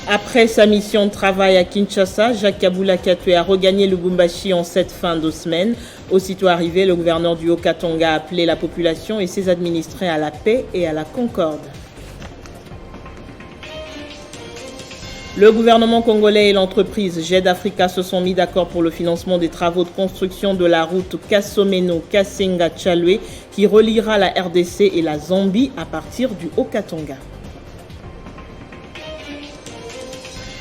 Après sa mission de travail à Kinshasa, Jacques Kabula Kato a regagné le Lubumbashi en cette fin de semaine. Aussitôt arrivé, le gouverneur du Haut-Katanga a appelé la population et ses administrés à la paix et à la concorde. Le gouvernement congolais et l'entreprise GED Africa se sont mis d'accord pour le financement des travaux de construction de la route Kasomeno-Kasenga-Tchalwe qui reliera la RDC et la Zambie à partir du Haut-Katanga.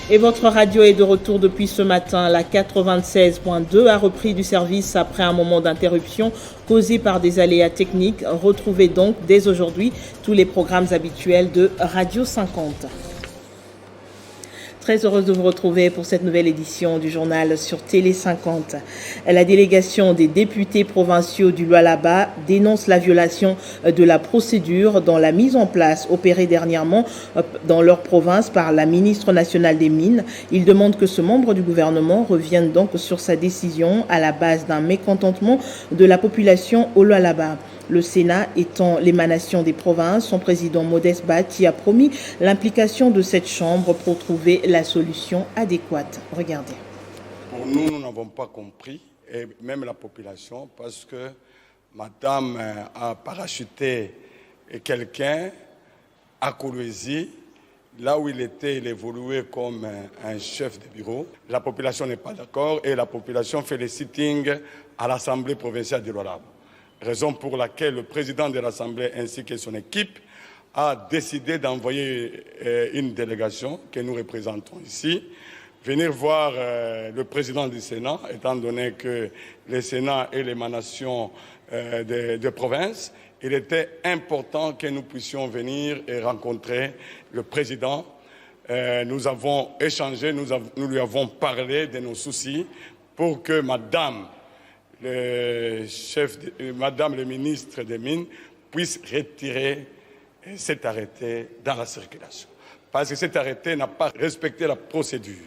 Et votre radio est de retour depuis ce matin. La 96.2 a repris du service après un moment d'interruption causé par des aléas techniques. Retrouvez donc dès aujourd'hui tous les programmes habituels de Radio 50. Très heureuse de vous retrouver pour cette nouvelle édition du journal sur Télé 50. La délégation des députés provinciaux du Lualaba dénonce la violation de la procédure dans la mise en place opérée dernièrement dans leur province par la ministre nationale des Mines. Ils demandent que ce membre du gouvernement revienne donc sur sa décision à la base d'un mécontentement de la population au Lualaba. Le Sénat étant l'émanation des provinces, son président Modeste Bati a promis l'implication de cette chambre pour trouver la solution adéquate. Regardez. Pour nous, nous n'avons pas compris, et même la population, parce que madame a parachuté quelqu'un à Kolwezi, là où il était, il évoluait comme un chef de bureau. La population n'est pas d'accord et la population fait les sittings à l'Assemblée provinciale du Lualaba. Raison pour laquelle le président de l'Assemblée ainsi que son équipe a décidé d'envoyer une délégation que nous représentons ici, venir voir le président du Sénat, étant donné que le Sénat est l'émanation de province. Il était important que nous puissions venir et rencontrer le président. Nous avons échangé, nous lui avons parlé de nos soucis pour que madame le ministre des Mines puisse retirer cet arrêté dans la circulation. Parce que cet arrêté n'a pas respecté la procédure.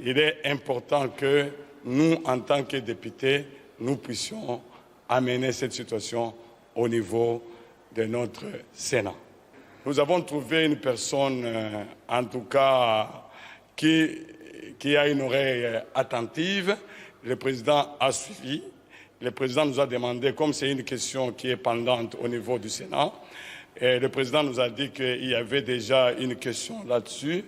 Il est important que nous, en tant que députés, nous puissions amener cette situation au niveau de notre Sénat. Nous avons trouvé une personne, en tout cas, qui a une oreille attentive. Le président a suivi. Le président nous a demandé, comme c'est une question qui est pendante au niveau du Sénat, et le président nous a dit qu'il y avait déjà une question là-dessus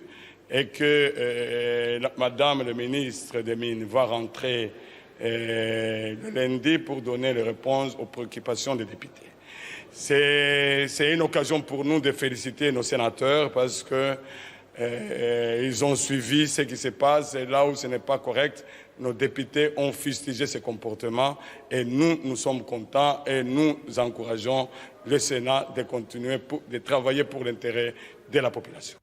et que madame le ministre des Mines va rentrer le lundi pour donner les réponses aux préoccupations des députés. C'est une occasion pour nous de féliciter nos sénateurs parce que ils ont suivi ce qui se passe et là où ce n'est pas correct, nos députés ont fustigé ce comportement et nous sommes contents et nous encourageons le Sénat de continuer de travailler pour l'intérêt de la population.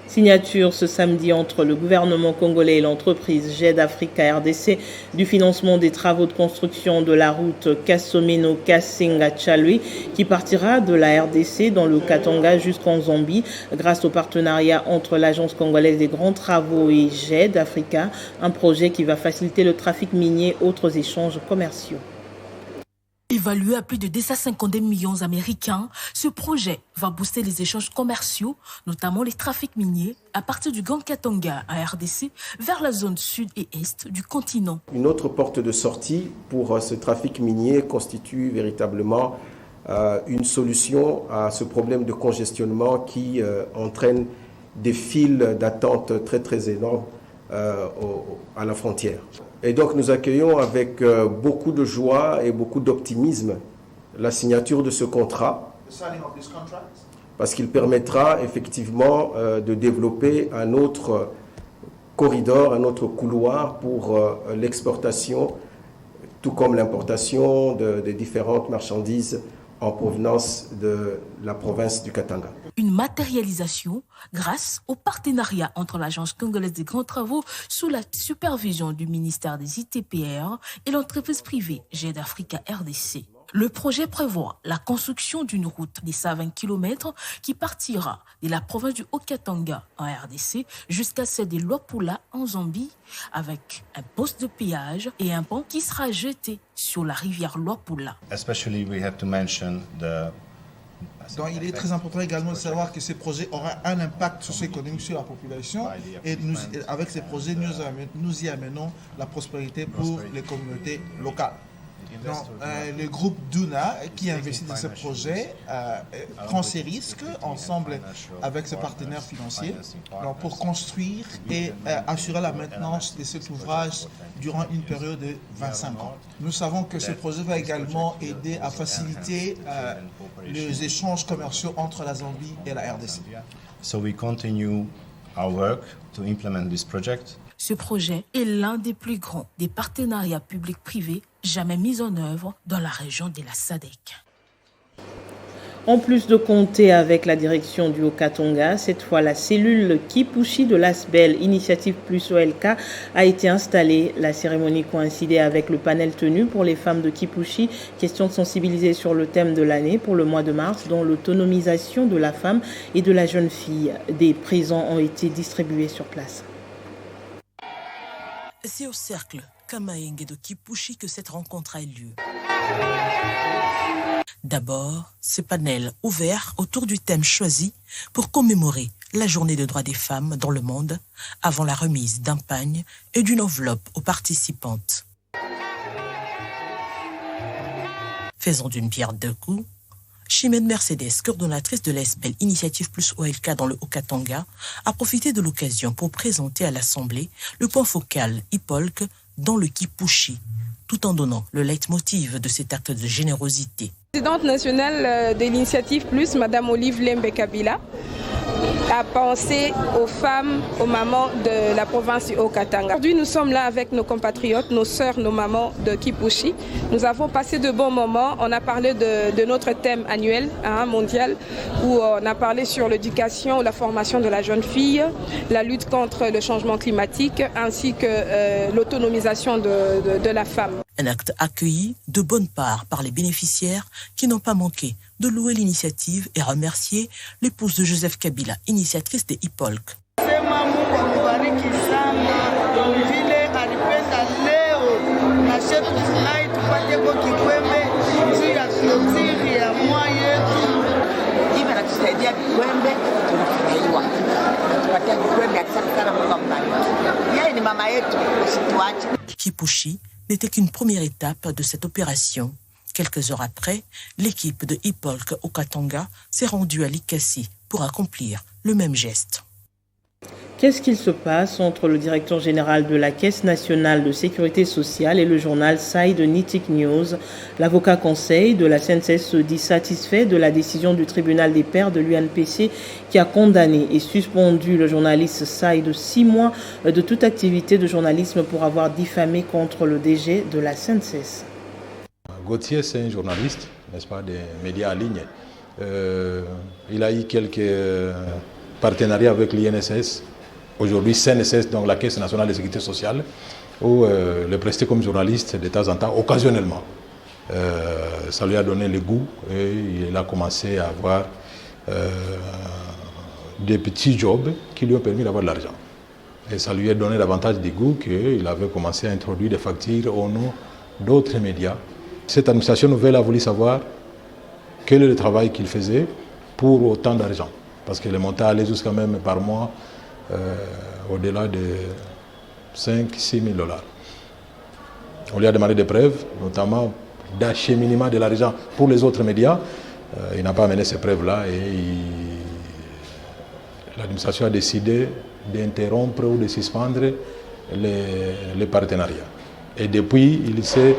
Signature ce samedi entre le gouvernement congolais et l'entreprise GED Africa RDC du financement des travaux de construction de la route Kasomeno-Kasenga-Tchalwe qui partira de la RDC dans le Katanga jusqu'en Zambie grâce au partenariat entre l'Agence congolaise des grands travaux et GED Africa, un projet qui va faciliter le trafic minier et autres échanges commerciaux. Évalué à plus de 252 millions américains, ce projet va booster les échanges commerciaux, notamment les trafics miniers, à partir du Grand Katanga à RDC vers la zone sud et est du continent. Une autre porte de sortie pour ce trafic minier constitue véritablement une solution à ce problème de congestionnement qui entraîne des files d'attente très énormes à la frontière. Et donc nous accueillons avec beaucoup de joie et beaucoup d'optimisme la signature de ce contrat parce qu'il permettra effectivement de développer un autre corridor, un autre couloir pour l'exportation tout comme l'importation de différentes marchandises en provenance de la province du Katanga. Une matérialisation grâce au partenariat entre l'Agence congolaise des grands travaux sous la supervision du ministère des ITPR et l'entreprise privée GED Africa RDC. Le projet prévoit la construction d'une route de 120 km qui partira de la province du Haut-Katanga en RDC jusqu'à celle de Luapula en Zambie avec un poste de péage et un pont qui sera jeté sur la rivière Luapula. Especially we have to mention the Donc il est très important également de savoir que ces projets auront un impact socio-économique sur la population et avec ces projets, nous y amenons la prospérité pour les communautés locales. Donc, le groupe Duna qui investit dans ce projet prend ses risques ensemble avec ses partenaires financiers pour construire et assurer la maintenance de cet ouvrage durant une période de 25 ans. Nous savons que ce projet va également aider à faciliter les échanges commerciaux entre la Zambie et la RDC. So we continue our work to implement this project. Ce projet est l'un des plus grands des partenariats publics-privés jamais mis en œuvre dans la région de la SADC. En plus de compter avec la direction du Haut-Katanga, cette fois la cellule Kipushi de l'ASBEL, Initiative Plus OLK, a été installée. La cérémonie coïncidait avec le panel tenu pour les femmes de Kipushi, question de sensibiliser sur le thème de l'année pour le mois de mars, dont l'autonomisation de la femme et de la jeune fille. Des présents ont été distribués sur place. C'est au cercle Kamaenge de Kipushi que cette rencontre a eu lieu. D'abord, ce panel ouvert autour du thème choisi pour commémorer la journée des droits des femmes dans le monde avant la remise d'un pagne et d'une enveloppe aux participantes. Faisons d'une pierre deux coups. Chimène Mercedes, coordonnatrice de l'ASBEL Initiative Plus OLK dans le Haut-Katanga, a profité de l'occasion pour présenter à l'Assemblée le point focal IPOLC dans le Kipushi, tout en donnant le leitmotiv de cet acte de générosité. Présidente nationale de l'Initiative Plus, Madame Olive Lembe Kabila, a pensé aux femmes, aux mamans de la province du Haut-Katanga. Aujourd'hui, nous sommes là avec nos compatriotes, nos sœurs, nos mamans de Kipushi. Nous avons passé de bons moments. On a parlé de notre thème annuel mondial, où on a parlé sur l'éducation, la formation de la jeune fille, la lutte contre le changement climatique, ainsi que l'autonomisation de la femme. Un acte accueilli de bonne part par les bénéficiaires qui n'ont pas manqué de louer l'initiative et remercier l'épouse de Joseph Kabila, initiatrice des IPOLC. Kipushi n'était qu'une première étape de cette opération. Quelques heures après, l'équipe de IPOLC au Katanga s'est rendue à Likasi pour accomplir le même geste. Qu'est-ce qu'il se passe entre le directeur général de la Caisse nationale de sécurité sociale et le journal Side Nitic News? L'avocat conseil de la CNCS se dit satisfait de la décision du tribunal des pairs de l'UNPC qui a condamné et suspendu le journaliste Side de 6 mois de toute activité de journalisme pour avoir diffamé contre le DG de la CNCS. Gauthier, c'est un journaliste, n'est-ce pas, des médias en ligne. Il a eu quelques partenariats avec l'INSS, aujourd'hui CNSS, donc la Caisse nationale de sécurité sociale, où le prestait comme journaliste de temps en temps, occasionnellement. Ça lui a donné le goût et il a commencé à avoir des petits jobs qui lui ont permis d'avoir de l'argent. Et ça lui a donné davantage de goût qu'il avait commencé à introduire des factures au nom d'autres médias. Cette administration nouvelle a voulu savoir quel est le travail qu'il faisait pour autant d'argent. Parce que les montants allaient jusqu'à même par mois au-delà de 5-6 000 $. On lui a demandé des preuves, notamment d'acheminement de l'argent pour les autres médias. Il n'a pas amené ces preuves-là et l'administration a décidé d'interrompre ou de suspendre les partenariats. Et depuis, il s'est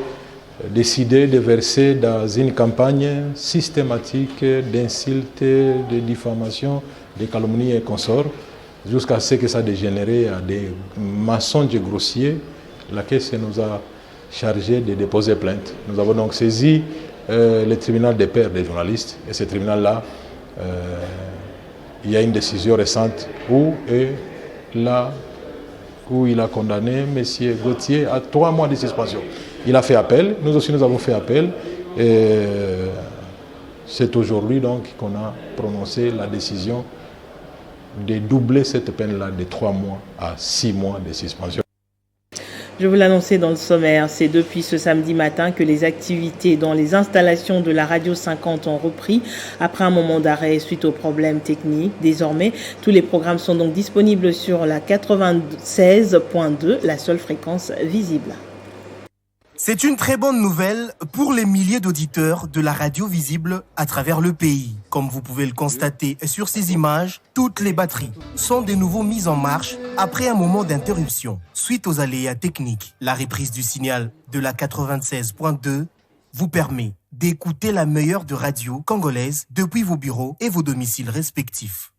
décidé de verser dans une campagne systématique d'insultes, de diffamation, de calomnies et consorts, jusqu'à ce que ça dégénéré à des mensonges grossiers. La Caisse nous a chargé de déposer plainte. Nous avons donc saisi le tribunal des pairs des journalistes, et ce tribunal-là, il y a une décision récente où il a condamné M. Gauthier à 3 mois de suspension. Il a fait appel, nous aussi nous avons fait appel, et c'est aujourd'hui donc qu'on a prononcé la décision de doubler cette peine-là de 3 mois à 6 mois de suspension. Je vous l'annonçais dans le sommaire, c'est depuis ce samedi matin que les activités dans les installations de la Radio 50 ont repris après un moment d'arrêt suite aux problèmes techniques. Désormais, tous les programmes sont donc disponibles sur la 96.2, la seule fréquence visible. C'est une très bonne nouvelle pour les milliers d'auditeurs de la radio visible à travers le pays. Comme vous pouvez le constater sur ces images, toutes les batteries sont de nouveau mises en marche après un moment d'interruption. Suite aux aléas techniques, la reprise du signal de la 96.2 vous permet d'écouter la meilleure de radio congolaise depuis vos bureaux et vos domiciles respectifs.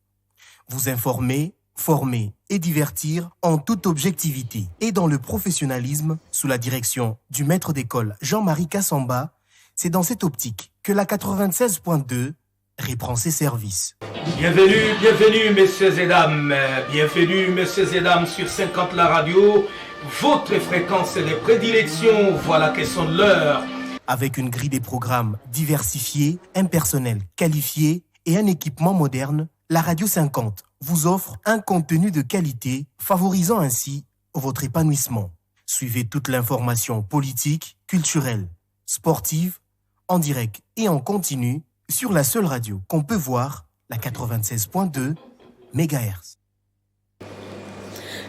Vous informer, former et divertir en toute objectivité et dans le professionnalisme sous la direction du maître d'école Jean-Marie Kassamba, c'est dans cette optique que la 96.2 reprend ses services. Bienvenue messieurs et dames, sur 50 la radio, votre fréquence de prédilection, voilà quelles sont l'heure. Avec une grille des programmes diversifiée, un personnel qualifié et un équipement moderne, la Radio 50 vous offre un contenu de qualité, favorisant ainsi votre épanouissement. Suivez toute l'information politique, culturelle, sportive, en direct et en continu sur la seule radio qu'on peut voir, la 96.2 MHz.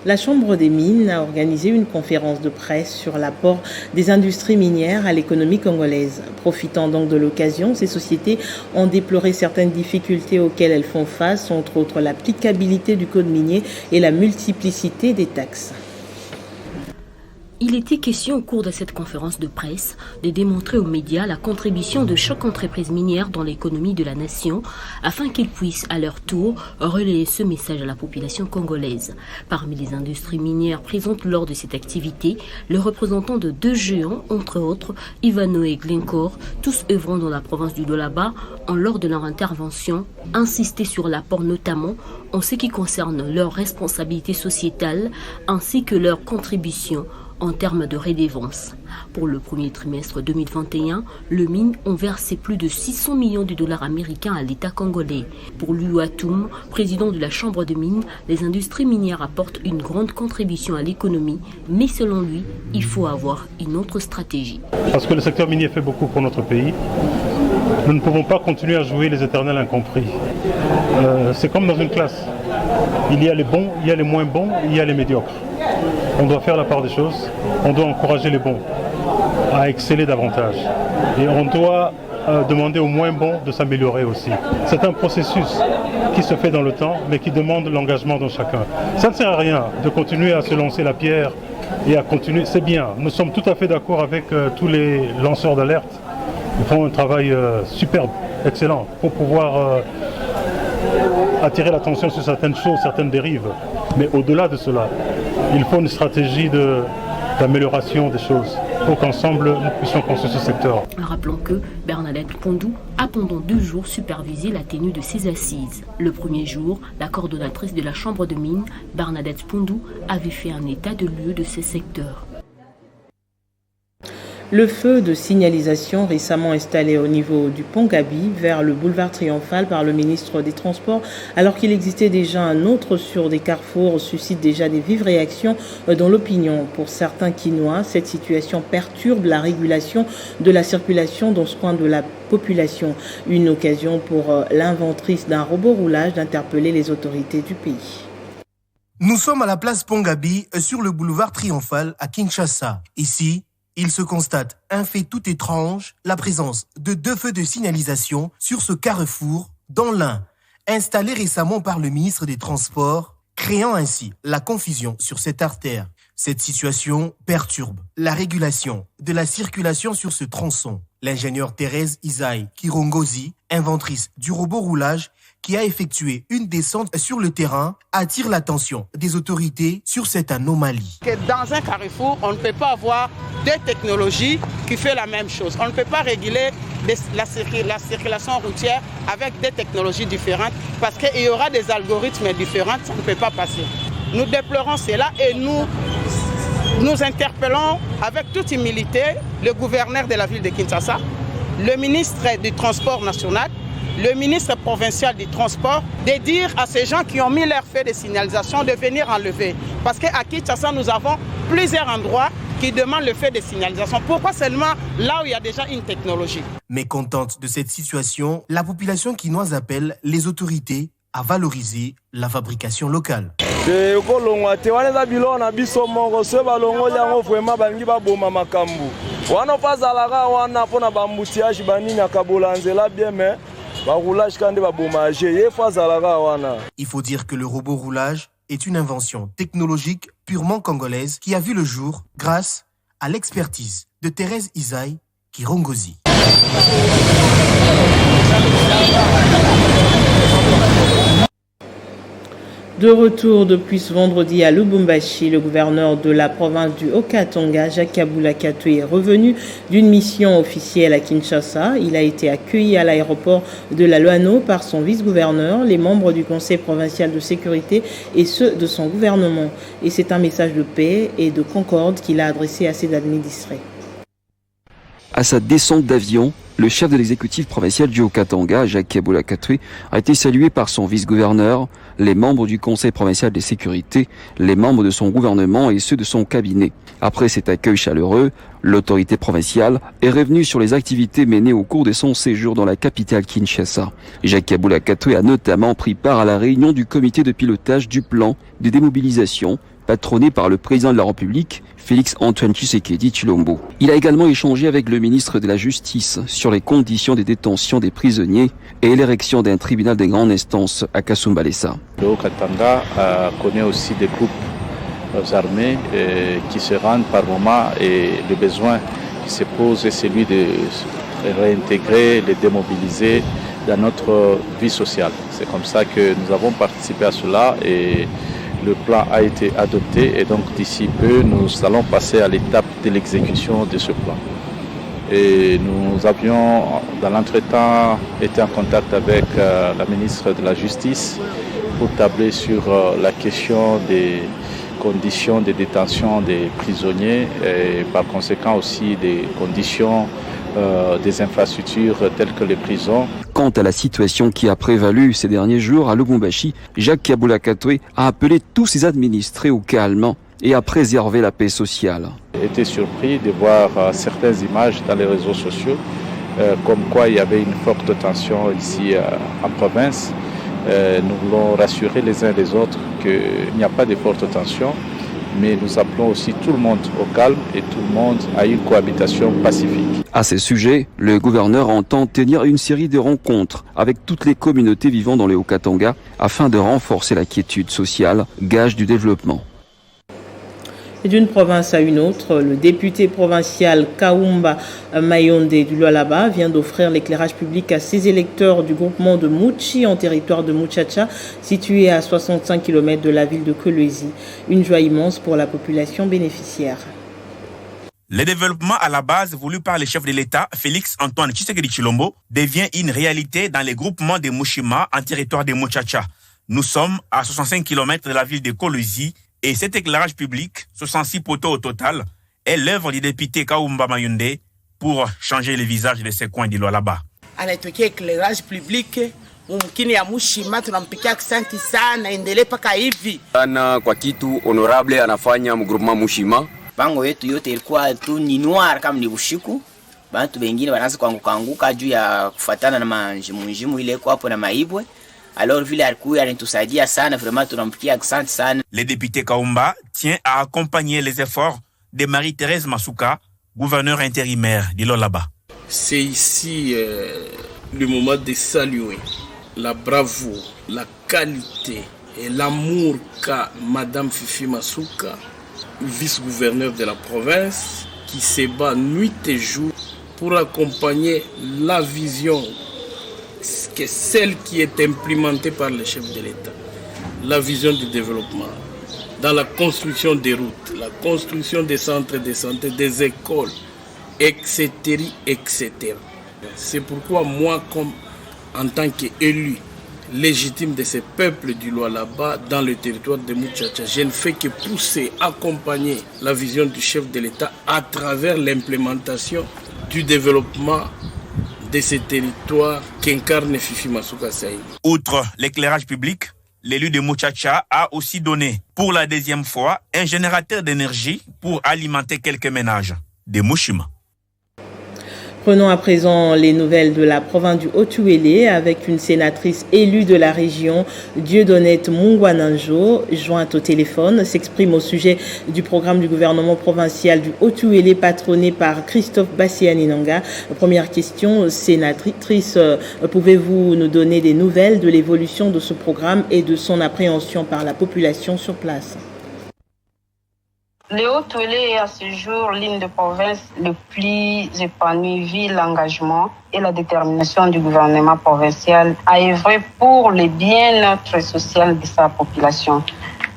La Chambre des mines a organisé une conférence de presse sur l'apport des industries minières à l'économie congolaise. Profitant donc de l'occasion, ces sociétés ont déploré certaines difficultés auxquelles elles font face, entre autres l'applicabilité du code minier et la multiplicité des taxes. Il était question au cours de cette conférence de presse de démontrer aux médias la contribution de chaque entreprise minière dans l'économie de la nation afin qu'ils puissent à leur tour relayer ce message à la population congolaise. Parmi les industries minières présentes lors de cette activité, les représentants de deux géants, entre autres Ivano et Glencore, tous œuvrant dans la province du Lualaba, ont lors de leur intervention insisté sur l'apport notamment en ce qui concerne leur responsabilité sociétale ainsi que leur contribution en termes de redevance. Pour le premier trimestre 2021, les mines ont versé plus de 600 millions de dollars américains à l'État congolais. Pour Luatum, président de la Chambre de mines, les industries minières apportent une grande contribution à l'économie, mais selon lui, il faut avoir une autre stratégie. Parce que le secteur minier fait beaucoup pour notre pays. Nous ne pouvons pas continuer à jouer les éternels incompris. C'est comme dans une classe. Il y a les bons, il y a les moins bons, il y a les médiocres. On doit faire la part des choses, on doit encourager les bons à exceller davantage. Et on doit demander aux moins bons de s'améliorer aussi. C'est un processus qui se fait dans le temps, mais qui demande l'engagement de chacun. Ça ne sert à rien de continuer à se lancer la pierre et à continuer. C'est bien, nous sommes tout à fait d'accord avec tous les lanceurs d'alerte. Ils font un travail superbe, excellent, pour pouvoir attirer l'attention sur certaines choses, certaines dérives. Mais au-delà de cela, il faut une stratégie d'amélioration des choses pour qu'ensemble nous puissions construire ce secteur. Rappelons que Bernadette Pondou a pendant 2 jours supervisé la tenue de ses assises. Le premier jour, la coordonnatrice de la Chambre de mines, Bernadette Pondou, avait fait un état de lieu de ces secteurs. Le feu de signalisation récemment installé au niveau du pont Gabi vers le boulevard Triomphal par le ministre des Transports, alors qu'il existait déjà un autre sur des carrefours, suscite déjà des vives réactions dans l'opinion. Pour certains Quinois, cette situation perturbe la régulation de la circulation dans ce coin de la population. Une occasion pour l'inventrice d'un robot roulage d'interpeller les autorités du pays. Nous sommes à la place Pont-Gabi sur le boulevard Triomphal à Kinshasa. Ici, il se constate un fait tout étrange, la présence de 2 feux de signalisation sur ce carrefour, dont l'un installé récemment par le ministre des Transports, créant ainsi la confusion sur cette artère. Cette situation perturbe la régulation de la circulation sur ce tronçon. L'ingénieure Thérèse Isaïe Kirongozi, inventrice du robot roulage, qui a effectué une descente sur le terrain, attire l'attention des autorités sur cette anomalie. Dans un carrefour, on ne peut pas avoir 2 technologies qui font la même chose. On ne peut pas réguler la circulation routière avec 2 technologies différentes parce qu'il y aura des algorithmes différents, ça ne peut pas passer. Nous déplorons cela et nous interpellons avec toute humilité le gouverneur de la ville de Kinshasa, le ministre du Transport national, le ministre provincial du transport de dire à ces gens qui ont mis leur feu de signalisation de venir enlever. Parce qu'à Kinshasa, nous avons plusieurs endroits qui demandent le feu de signalisation. Pourquoi seulement là où il y a déjà une technologie? Mécontente de cette situation, la population quinoise appelle les autorités à valoriser la fabrication locale. Il faut dire que le robot roulage est une invention technologique purement congolaise qui a vu le jour grâce à l'expertise de Thérèse Isaïe Kirongozi. De retour depuis ce vendredi à Lubumbashi, le gouverneur de la province du Haut-Katanga, Jacques Kabula Katwe, est revenu d'une mission officielle à Kinshasa. Il a été accueilli à l'aéroport de la Loano par son vice-gouverneur, les membres du conseil provincial de sécurité et ceux de son gouvernement. Et c'est un message de paix et de concorde qu'il a adressé à ses administrés. À sa descente d'avion, le chef de l'exécutif provincial du Haut-Katanga, Jacques Kabula Katwe, a été salué par son vice-gouverneur, les membres du Conseil provincial de sécurité, les membres de son gouvernement et ceux de son cabinet. Après cet accueil chaleureux, l'autorité provinciale est revenue sur les activités menées au cours de son séjour dans la capitale Kinshasa. Jacques Kabula Katwe a notamment pris part à la réunion du comité de pilotage du plan de démobilisation patronné par le président de la République, Félix-Antoine Tshisekedi Tshilombo. Il a également échangé avec le ministre de la Justice sur les conditions de détention des prisonniers et l'érection d'un tribunal de grande instance à Kasumbalesa. Le Haut-Katanga connaît aussi des groupes armés qui se rendent par moment et le besoin qui se pose est celui de réintégrer, les démobiliser dans notre vie sociale. C'est comme ça que nous avons participé à cela et le plan a été adopté et donc d'ici peu, nous allons passer à l'étape de l'exécution de ce plan. Et nous avions, dans l'entretemps, été en contact avec la ministre de la Justice pour tabler sur la question des conditions de détention des prisonniers et par conséquent aussi des conditions des infrastructures telles que les prisons. Quant à la situation qui a prévalu ces derniers jours à Lubumbashi, Jacques Kabula Katwe a appelé tous ses administrés au calme et à préserver la paix sociale. J'ai été surpris de voir certaines images dans les réseaux sociaux, comme quoi il y avait une forte tension ici en province. Nous voulons rassurer les uns les autres qu'il n'y a pas de forte tension, mais nous appelons aussi tout le monde au calme et tout le monde à une cohabitation pacifique. À ce sujet, le gouverneur entend tenir une série de rencontres avec toutes les communautés vivant dans le Haut-Katanga afin de renforcer la quiétude sociale, gage du développement. Et d'une province à une autre, le député provincial Kaumba Mayonde du Lualaba vient d'offrir l'éclairage public à ses électeurs du groupement de Mouchi en territoire de Muchacha, situé à 65 km de la ville de Kolwezi. Une joie immense pour la population bénéficiaire. Le développement à la base voulu par le chef de l'État, Félix-Antoine Tshisekedi Tshilombo, devient une réalité dans les groupements de Mushima en territoire de Muchacha. Nous sommes à 65 km de la ville de Kolwezi et cet éclairage public, 66 poteaux au total, est l'œuvre du député Kaumba Mayonde pour changer le visage de ces coins de Lualaba. Anatokea éclairage public mumkini ya Mushima, tunampikia asante sana, endelee paka hivi. Sana kwa kitu honorable anafanya mgrupema Mushima. Pango yetu yote ilikuwa tu ni noir kama ni ushiku. Bantu wengine wanaanza kuanguka juu ya kufuatana na manjimu ile kwa hapo na maibwe. Alors vile alikuwa alitusaidia sana, vraiment tunampikia asante sana. Le député Kaumba tient à accompagner les efforts de Marie-Thérèse Masuka, gouverneure intérimaire de Lualaba. C'est ici le moment de saluer la bravoure, la qualité et l'amour qu'a Madame Fifi Masuka, vice-gouverneur de la province, qui se bat nuit et jour pour accompagner la vision, que celle qui est implémentée par le chef de l'État, la vision du développement, dans la construction des routes, la construction des centres de santé, des écoles, etc., etc. C'est pourquoi moi, comme en tant qu'élu légitime de ce peuple du Lualaba dans le territoire de Muchacha, je ne fais que pousser, accompagner la vision du chef de l'État à travers l'implémentation du développement de ces territoires qu'incarne Fifi Masuka Saïdi. Outre l'éclairage public, l'élu de Muchacha a aussi donné pour la deuxième fois un générateur d'énergie pour alimenter quelques ménages de Mushima. Prenons à présent les nouvelles de la province du Haut-Uélé avec une sénatrice élue de la région, Dieudonnette Mungwananjo, jointe au téléphone, s'exprime au sujet du programme du gouvernement provincial du Haut-Uélé patronné par Christophe Bassianinanga. Première question, sénatrice, pouvez-vous nous donner des nouvelles de l'évolution de ce programme et de son appréhension par la population sur place? Le Haut-Uélé est à ce jour l'une des provinces les plus épanouies vu l'engagement et la détermination du gouvernement provincial à œuvrer pour le bien-être social de sa population.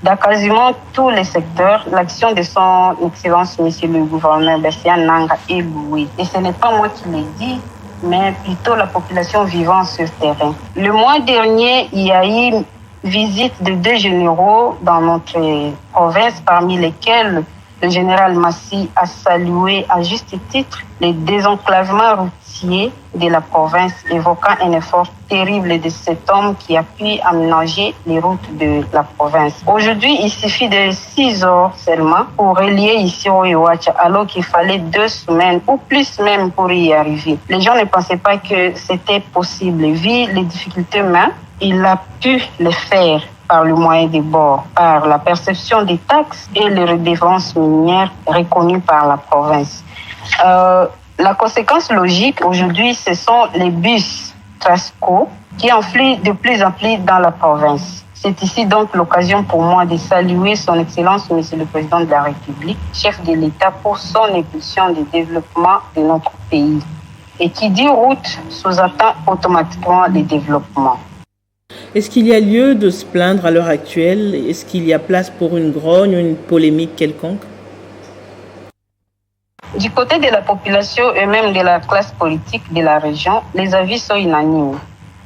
Dans quasiment tous les secteurs, l'action de son Excellence Monsieur le gouverneur Bassianinanga est louée. Et ce n'est pas moi qui l'ai dit, mais plutôt la population vivant sur terrain. Le mois dernier, il y a eu visite de 2 généraux dans notre province, parmi lesquels le général Massi a salué à juste titre le désenclavement routier de la province, évoquant un effort terrible de cet homme qui a pu aménager les routes de la province. Aujourd'hui, il suffit de 6 heures seulement pour relier ici au Iwacha, alors qu'il fallait 2 semaines ou plus même pour y arriver. Les gens ne pensaient pas que c'était possible. Vu les difficultés humaines, il a pu le faire par le moyen des bords, par la perception des taxes et les redevances minières reconnues par la province. La conséquence logique aujourd'hui, ce sont les bus Trasco qui enfluent de plus en plus dans la province. C'est ici donc l'occasion pour moi de saluer son Excellence, Monsieur le Président de la République, chef de l'État, pour son impulsion de développement de notre pays. Et qui dit route sous-entend automatiquement le développement. Est-ce qu'il y a lieu de se plaindre à l'heure actuelle? Est-ce qu'il y a place pour une grogne ou une polémique quelconque? Du côté de la population et même de la classe politique de la région, les avis sont unanimes.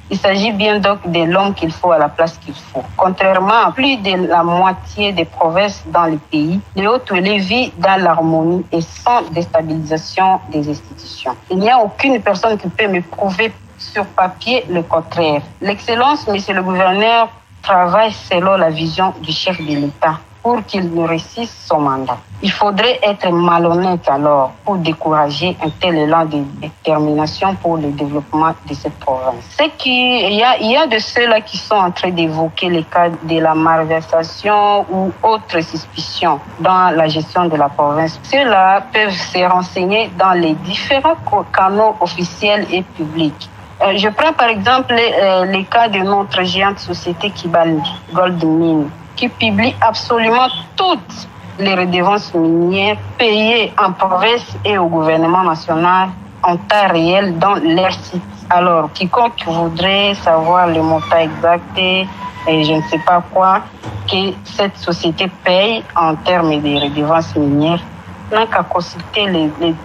Il s'agit bien donc de l'homme qu'il faut à la place qu'il faut. Contrairement à plus de la moitié des provinces dans le pays, le Haut-Uélé vit dans l'harmonie et sans déstabilisation des institutions. Il n'y a aucune personne qui peut me prouver sur papier le contraire. L'Excellence, Monsieur le gouverneur, travaille selon la vision du chef de l'État pour qu'il ne réussisse son mandat. Il faudrait être malhonnête alors pour décourager un tel élan de détermination pour le développement de cette province. Il y a de ceux-là qui sont en train d'évoquer les cas de la malversation ou autres suspicions dans la gestion de la province. Ceux-là peuvent se renseigner dans les différents canaux officiels et publics. Je prends par exemple les cas de notre géante société Kibali Gold Mine, qui publie absolument toutes les redevances minières payées en province et au gouvernement national en temps réel dans leur site. Alors, quiconque voudrait savoir le montant exact et je ne sais pas quoi que cette société paye en termes de redevances minières n'a qu'à consulter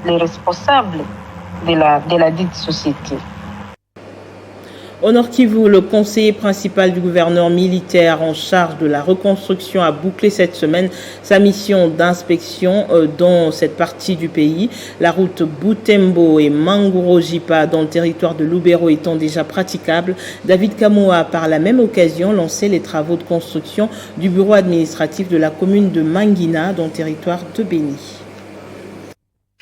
les responsables de la dite société. Au Nord Kivu, le conseiller principal du gouverneur militaire en charge de la reconstruction a bouclé cette semaine sa mission d'inspection dans cette partie du pays. La route Butembo et Mangurojipa dans le territoire de Lubero étant déjà praticable, David Kamoa a par la même occasion lancé les travaux de construction du bureau administratif de la commune de Mangina dans le territoire de Beni.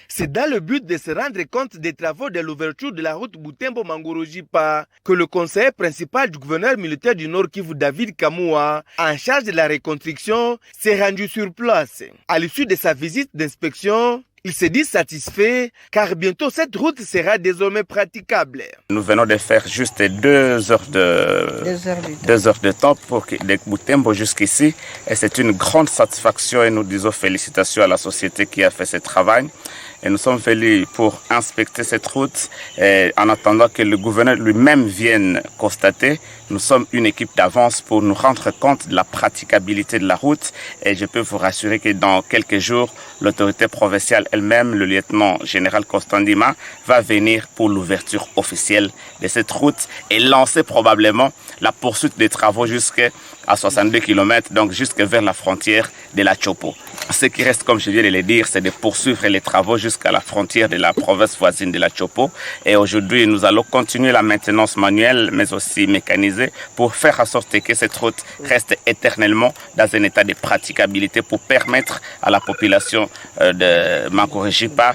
C'est dans le but de se rendre compte des travaux de l'ouverture de la route Butembo-Mangurojipa que le conseiller principal du gouverneur militaire du Nord Kivu, David Kamoa, en charge de la reconstruction, s'est rendu sur place. À l'issue de sa visite d'inspection, il s'est dit satisfait car bientôt cette route sera désormais praticable. Nous venons de faire juste 2 heures de temps pour de Butembo jusqu'ici et c'est une grande satisfaction et nous disons félicitations à la société qui a fait ce travail. Et nous sommes venus pour inspecter cette route et en attendant que le gouverneur lui-même vienne constater. Nous sommes une équipe d'avance pour nous rendre compte de la praticabilité de la route et je peux vous rassurer que dans quelques jours, l'autorité provinciale elle-même, le lieutenant général Constant Ndima, va venir pour l'ouverture officielle de cette route et lancer probablement la poursuite des travaux jusqu'à 62 km, donc jusque vers la frontière de la Chopo. Ce qui reste, comme je viens de le dire, c'est de poursuivre les travaux jusqu'à la frontière de la province voisine de la Chopo. Et aujourd'hui, nous allons continuer la maintenance manuelle, mais aussi mécanisée, pour faire en sorte que cette route reste éternellement dans un état de praticabilité pour permettre à la population de Mankouré-Jipa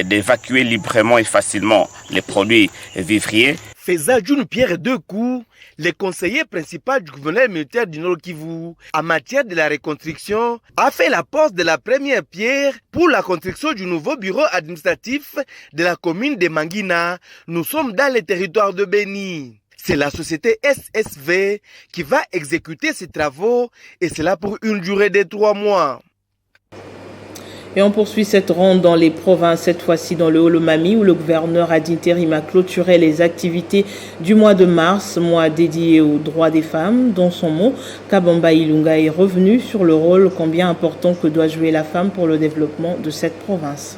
d'évacuer librement et facilement les produits vivriers. Faisant d'une pierre deux coups, le conseiller principal du gouverneur militaire du Nord Kivu en matière de la reconstruction a fait la pose de la première pierre pour la construction du nouveau bureau administratif de la commune de Mangina. Nous sommes dans le territoire de Beni. C'est la société SSV qui va exécuter ces travaux et cela pour une durée de 3 mois. Et on poursuit cette ronde dans les provinces, cette fois-ci dans le Holomami, où le gouverneur ad interim a clôturé les activités du mois de mars, mois dédié aux droits des femmes. Dans son mot, Kabamba Ilunga est revenu sur le rôle combien important que doit jouer la femme pour le développement de cette province.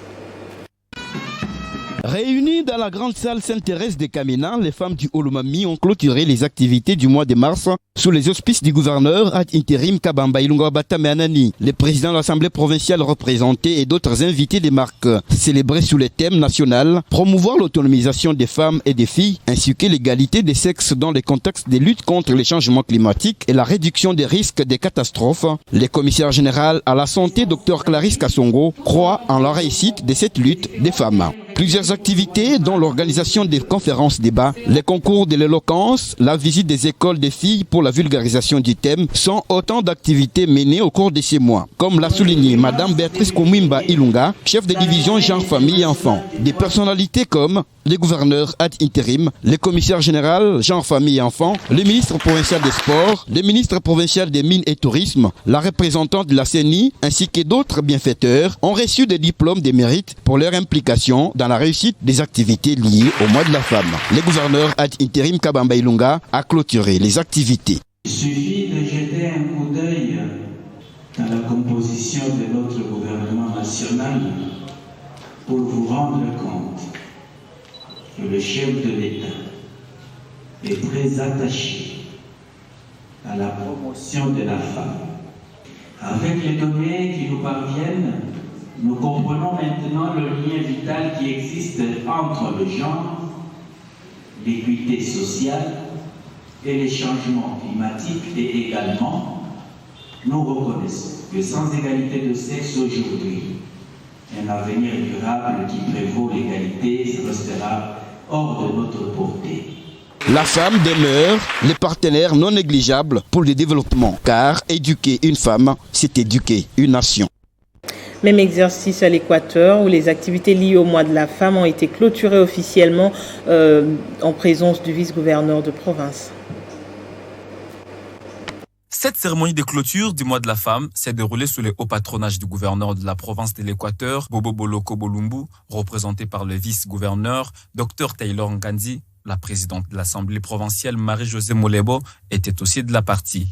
Réunies dans la grande salle Sainte-Thérèse de Kamina, les femmes du Holomami ont clôturé les activités du mois de mars sous les auspices du gouverneur ad interim Kabamba Ilunga Batame Anani, le président de l'Assemblée provinciale représentée et d'autres invités des marques, célébrés sous le thème national, promouvoir l'autonomisation des femmes et des filles, ainsi que l'égalité des sexes dans les contextes de lutte contre les changements climatiques et la réduction des risques des catastrophes. Le commissaire général à la santé, Dr Clarisse Kassongo, croit en la réussite de cette lutte des femmes. Plusieurs activités dont l'organisation des conférences débats, les concours de l'éloquence, la visite des écoles des filles pour la vulgarisation du thème sont autant d'activités menées au cours de ces mois. Comme l'a souligné Madame Béatrice Komwimba Ilunga, chef de division genre, famille et enfants. Des personnalités comme le gouverneur ad interim, le commissaire général genre, famille et enfants, le ministre provincial des sports, le ministre provincial des mines et tourisme, la représentante de la CENI ainsi que d'autres bienfaiteurs ont reçu des diplômes de mérite pour leur implication dans la réussite des activités liées au mois de la femme. Le gouverneur ad interim Kabamba Ilunga a clôturé les activités. Il suffit de jeter un coup d'œil dans la composition de notre gouvernement national pour vous rendre compte que le chef de l'État est très attaché à la promotion de la femme. Avec les données qui nous parviennent, nous comprenons maintenant le lien vital qui existe entre le genre, l'équité sociale et les changements climatiques, et également, nous reconnaissons que sans égalité de sexe aujourd'hui, un avenir durable qui prévaut l'égalité restera hors de notre portée. La femme demeure le partenaire non négligeable pour le développement, car éduquer une femme, c'est éduquer une nation. Même exercice à l'Équateur où les activités liées au mois de la femme ont été clôturées officiellement en présence du vice-gouverneur de province. Cette cérémonie de clôture du mois de la femme s'est déroulée sous le haut patronage du gouverneur de la province de l'Équateur, Bobo Boloko Bolumbu, représenté par le vice-gouverneur, Dr Taylor Ngandi. La présidente de l'Assemblée provinciale, Marie-Josée Molebo, était aussi de la partie.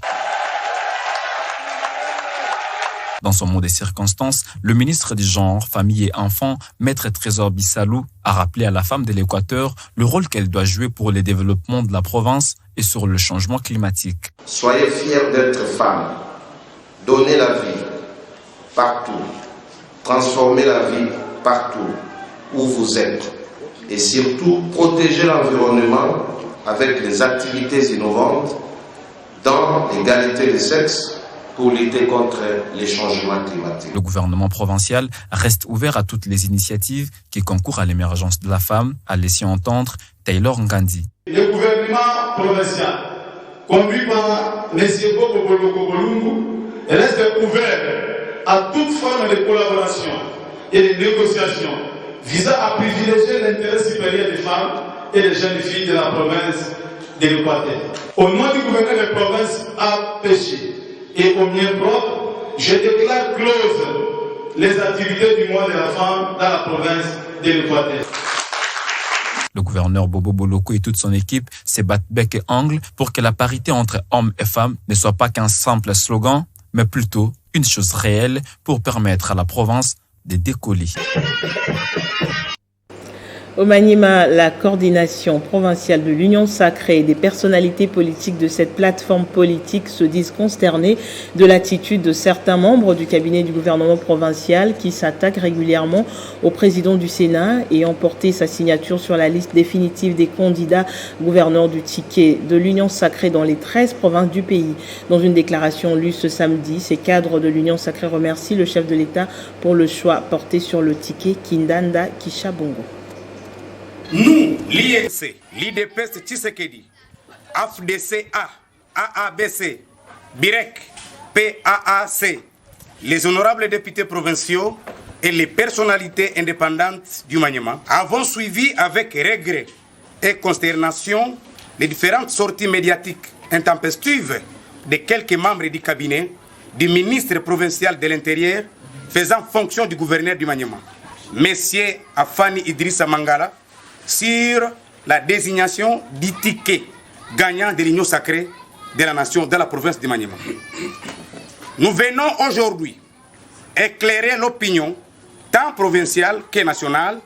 Dans son mot des circonstances, le ministre du Genre, Famille et Enfants, Maître Trésor Bissalou, a rappelé à la femme de l'Équateur le rôle qu'elle doit jouer pour le développement de la province et sur le changement climatique. Soyez fiers d'être femme. Donnez la vie partout. Transformez la vie partout où vous êtes. Et surtout, protégez l'environnement avec des activités innovantes dans l'égalité des sexes pour lutter contre les changements climatiques. Le gouvernement provincial reste ouvert à toutes les initiatives qui concourent à l'émergence de la femme, a laissé entendre Taylor Ngandi. Le gouvernement provincial, conduit par M. Bobo Boloko Bolumbu, reste ouvert à toute forme de collaboration et de négociation visant à privilégier l'intérêt supérieur des femmes et des jeunes filles de la province de l'Équateur. Au nom du gouverneur de province empêché et au mien propre, je déclare close les activités du mois de la femme dans la province de l'Équateur. Le gouverneur Bobo Boloko et toute son équipe se battent bec et ongle pour que la parité entre hommes et femmes ne soit pas qu'un simple slogan, mais plutôt une chose réelle pour permettre à la province de décoller. Au Maniema, la coordination provinciale de l'Union sacrée et des personnalités politiques de cette plateforme politique se disent consternés de l'attitude de certains membres du cabinet du gouvernement provincial qui s'attaquent régulièrement au président du Sénat et ont porté sa signature sur la liste définitive des candidats gouverneurs du ticket de l'Union sacrée dans les 13 provinces du pays. Dans une déclaration lue ce samedi, ces cadres de l'Union sacrée remercient le chef de l'État pour le choix porté sur le ticket Kindanda Kishabongo. Nous, l'INC, l'IDPS Tshisekedi, AFDCA, AABC, BIREC, PAAC, les honorables députés provinciaux et les personnalités indépendantes du Maniema avons suivi avec regret et consternation les différentes sorties médiatiques intempestives de quelques membres du cabinet du ministre provincial de l'Intérieur faisant fonction du gouverneur du Maniema, Monsieur Afani Idrissa Mangala, sur la désignation du ticket gagnant de l'Union sacrée de la nation dans la province de Maniema. Nous venons aujourd'hui éclairer l'opinion tant provinciale que nationale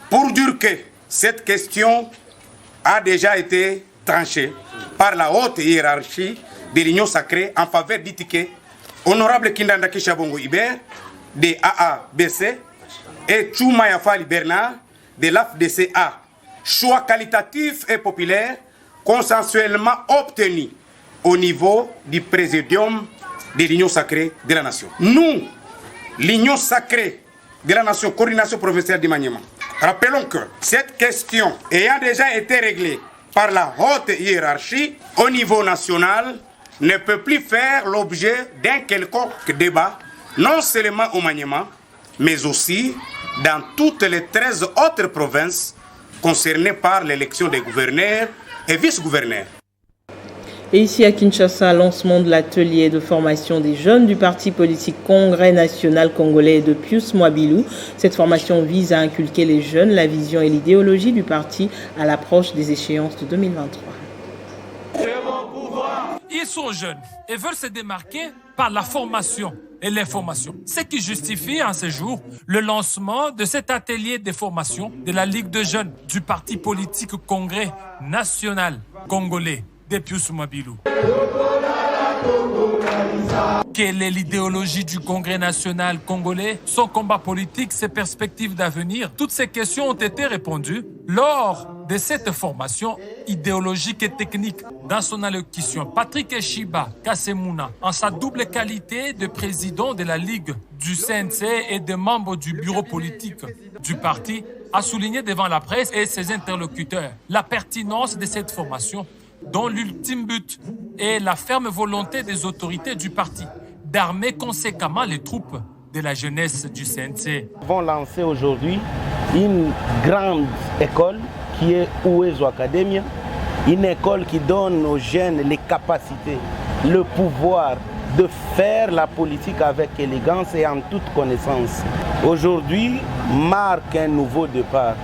pour dire que cette question a déjà été tranchée par la haute hiérarchie de l'Union sacrée en faveur du ticket honorable Kindanda Kishabongo Iber de AABC et Choumaya Fali Bernard de l'AFDCA, choix qualitatif et populaire consensuellement obtenu au niveau du présidium de l'Union sacrée de la nation. Nous, l'Union sacrée de la nation, coordination provinciale du Maniema, rappelons que cette question ayant déjà été réglée par la haute hiérarchie au niveau national ne peut plus faire l'objet d'un quelconque débat, non seulement au Maniema, mais aussi dans toutes les 13 autres provinces concernées par l'élection des gouverneurs et vice-gouverneurs. Et ici à Kinshasa, lancement de l'atelier de formation des jeunes du parti politique Congrès national congolais de Pius Mwabilou. Cette formation vise à inculquer les jeunes la vision et l'idéologie du parti à l'approche des échéances de 2023. Ils sont jeunes et veulent se démarquer par la formation et l'information. Ce qui justifie en ce jour le lancement de cet atelier de formation de la Ligue de jeunes du parti politique Congrès national congolais de Pius Mwabilou. Quelle est l'idéologie du Congrès national congolais? Son combat politique, ses perspectives d'avenir? Toutes ces questions ont été répondues lors de cette formation idéologique et technique. Dans son allocution, Patrick Eshiba Kassemouna, en sa double qualité de président de la Ligue du CNC et de membre du bureau politique du parti, a souligné devant la presse et ses interlocuteurs la pertinence de cette formation dont l'ultime but est la ferme volonté des autorités du parti d'armer conséquemment les troupes de la jeunesse du CNC. Nous avons lancé aujourd'hui une grande école qui est Uwezo Academia, une école qui donne aux jeunes les capacités, le pouvoir de faire la politique avec élégance et en toute connaissance. Aujourd'hui marque un nouveau départ,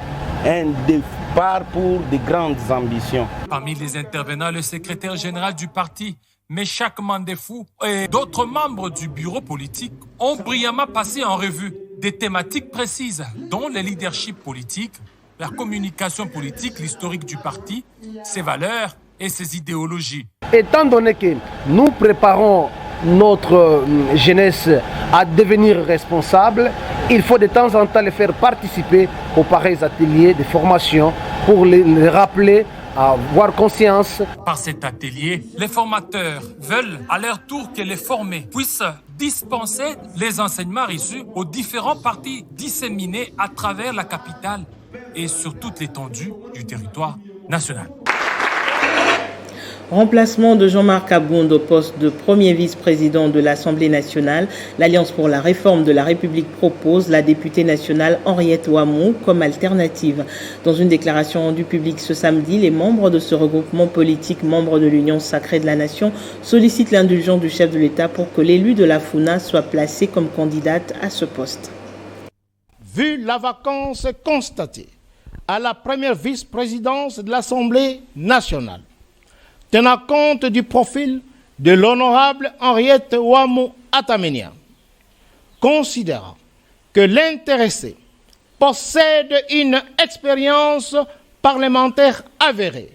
un départ pour de grandes ambitions. Parmi les intervenants, le secrétaire général du parti, Méchak Mandefou, et d'autres membres du bureau politique ont brillamment passé en revue des thématiques précises, dont le leadership politique, la communication politique, l'historique du parti, ses valeurs et ses idéologies. Étant donné que nous préparons notre jeunesse à devenir responsable, il faut de temps en temps les faire participer aux pareils ateliers de formation pour les rappeler à avoir conscience. Par cet atelier, les formateurs veulent à leur tour que les formés puissent dispenser les enseignements reçus aux différents partis disséminés à travers la capitale et sur toute l'étendue du territoire national. Remplacement de Jean-Marc Abound au poste de premier vice-président de l'Assemblée nationale, l'Alliance pour la réforme de la République propose la députée nationale Henriette Ouamou comme alternative. Dans une déclaration rendue publique ce samedi, les membres de ce regroupement politique, membres de l'Union sacrée de la nation, sollicitent l'indulgence du chef de l'État pour que l'élu de la FUNA soit placé comme candidate à ce poste. Vu la vacance constatée à la première vice-présidence de l'Assemblée nationale, tenant compte du profil de l'honorable Henriette Ouamou Atamenia, considérant que l'intéressé possède une expérience parlementaire avérée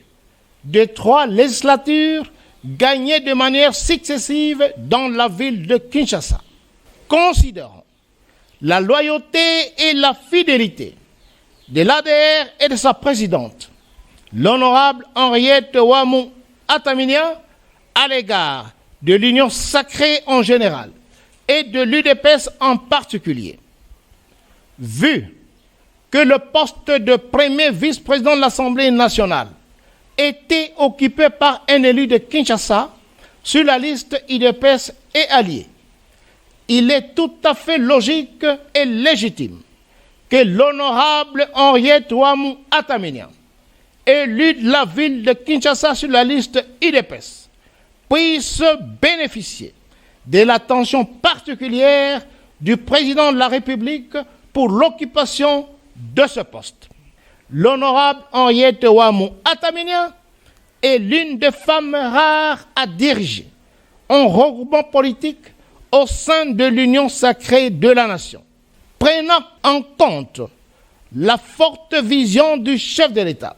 de 3 législatures gagnées de manière successive dans la ville de Kinshasa. Considérant la loyauté et la fidélité de l'ADR et de sa présidente, l'honorable Henriette Ouamou Ataminia, à l'égard de l'Union sacrée en général et de l'UDPS en particulier. Vu que le poste de premier vice-président de l'Assemblée nationale était occupé par un élu de Kinshasa sur la liste UDPS et alliés, il est tout à fait logique et légitime que l'honorable Henriette Ouamou Ataminia, élu de la ville de Kinshasa sur la liste UDPS, puisse bénéficier de l'attention particulière du président de la République pour l'occupation de ce poste. L'honorable Henriette Ouamou Ataminia est l'une des femmes rares à diriger un regroupement politique au sein de l'Union sacrée de la nation. Prenant en compte la forte vision du chef de l'État,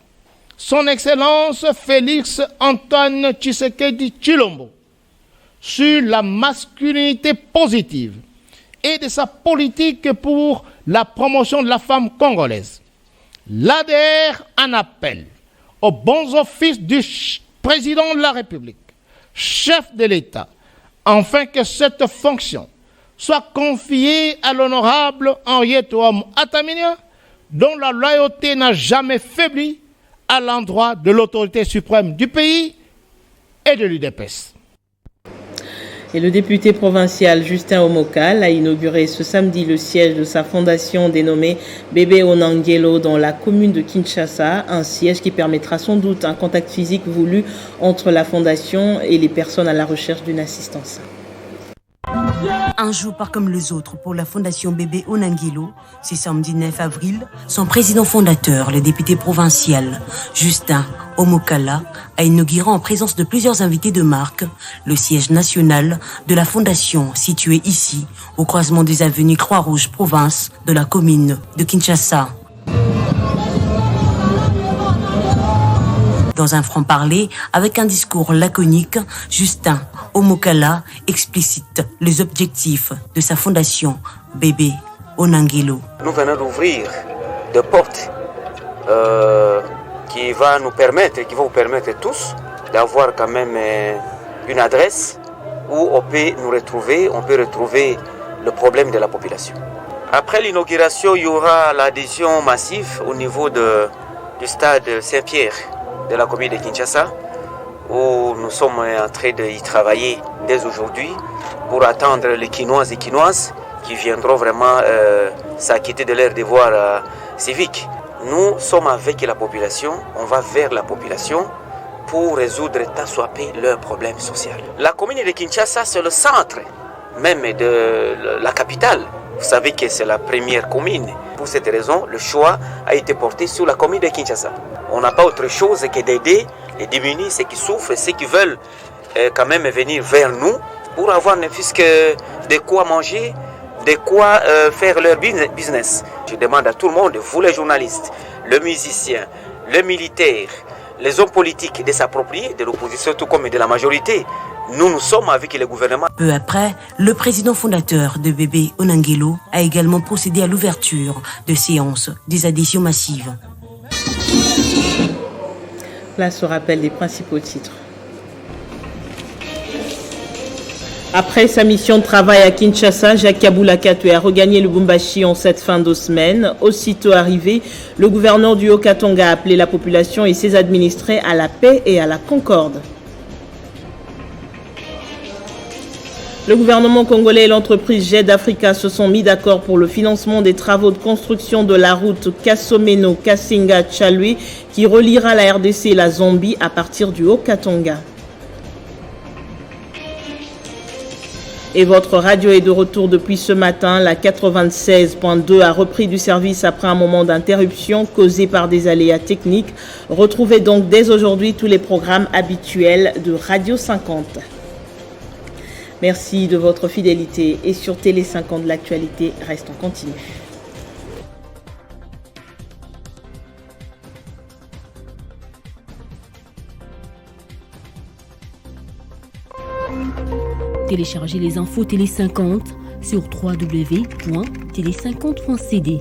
son Excellence Félix Antoine Tshisekedi Tshilombo, sur la masculinité positive et de sa politique pour la promotion de la femme congolaise, l'ADR en appelle aux bons offices du président de la République, chef de l'État, afin que cette fonction soit confiée à l'honorable Henriette Ouamou Ataminia, dont la loyauté n'a jamais faibli à l'endroit de l'autorité suprême du pays et de l'UDPS. Et le député provincial Justin Omokal a inauguré ce samedi le siège de sa fondation dénommée Bébé Onangelo dans la commune de Kinshasa, un siège qui permettra sans doute un contact physique voulu entre la fondation et les personnes à la recherche d'une assistance. Un jour pas comme les autres pour la fondation Bébé Onangelo, c'est samedi 9 avril. Son président fondateur, le député provincial Justin Omokala, a inauguré en présence de plusieurs invités de marque le siège national de la fondation situé ici, au croisement des avenues Croix-Rouge province de la commune de Kinshasa. Dans un franc-parler, avec un discours laconique, Justin Omokala explicite les objectifs de sa fondation Bébé Onangelo. Nous venons d'ouvrir des portes qui vont vous permettre tous d'avoir quand même une adresse où on peut nous retrouver, on peut retrouver le problème de la population. Après l'inauguration, il y aura l'adhésion massive au niveau du stade Saint-Pierre de la commune de Kinshasa, où nous sommes en train d'y travailler dès aujourd'hui pour attendre les Kinoises et Kinoises qui viendront vraiment s'acquitter de leurs devoirs civiques. Nous sommes avec la population, on va vers la population pour résoudre tant soit peu leurs problèmes sociaux. La commune de Kinshasa, c'est le centre même de la capitale. Vous savez que c'est la première commune. Pour cette raison, le choix a été porté sur la commune de Kinshasa. On n'a pas autre chose que d'aider les démunis, ceux qui souffrent, ceux qui veulent quand même venir vers nous pour avoir ne fût-ce que de quoi manger, de quoi faire leur business. Je demande à tout le monde, vous les journalistes, les musiciens, les militaires, les hommes politiques, de s'approprier de l'opposition tout comme de la majorité. Nous sommes avec le gouvernement. Peu après, le président fondateur de Bébé Onangelo a également procédé à l'ouverture de séances des adhésions massives. Place au rappel des principaux titres. Après sa mission de travail à Kinshasa, Jacques Kabula Katwe a regagné le Lubumbashi en cette fin de semaine. Aussitôt arrivé, le gouverneur du Haut-Katanga a appelé la population et ses administrés à la paix et à la concorde. Le gouvernement congolais et l'entreprise Jet d'Africa se sont mis d'accord pour le financement des travaux de construction de la route Kasomeno-Kasinga-Tchalui qui reliera la RDC et la Zambie à partir du Haut-Katanga. Et votre radio est de retour depuis ce matin. La 96.2 a repris du service après un moment d'interruption causé par des aléas techniques. Retrouvez donc dès aujourd'hui tous les programmes habituels de Radio 50. Merci de votre fidélité et sur Télé 50 de l'actualité reste en continu. Téléchargez les infos Télé 50 sur www.télé50.cd.